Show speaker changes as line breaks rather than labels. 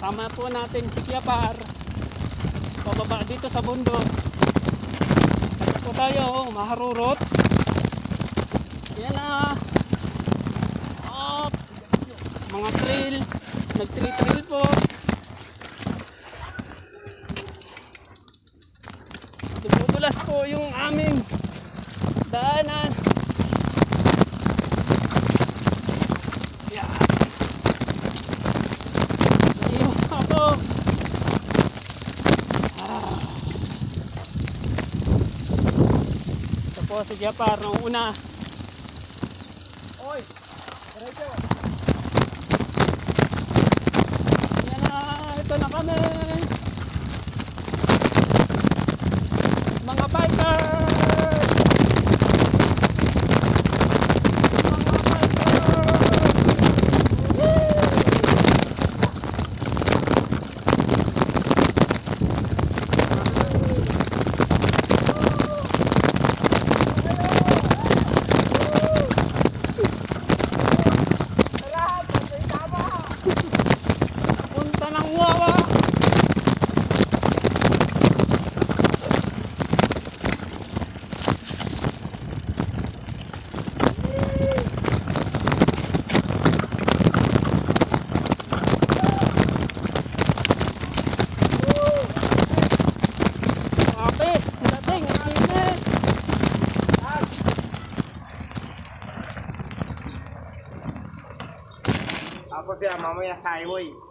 Sama po natin si KA-FAR pababa dito sa bundok. Kasi po tayo maharurot. Yan na. Up. Mga trail. Nag-trail po. Dudulas po yung aming daanan. Po si KA-FAR nung una. Oy, diretso. Yan na, ito na kami. Mga bikers.
Tapos yan, mamaya sa highway.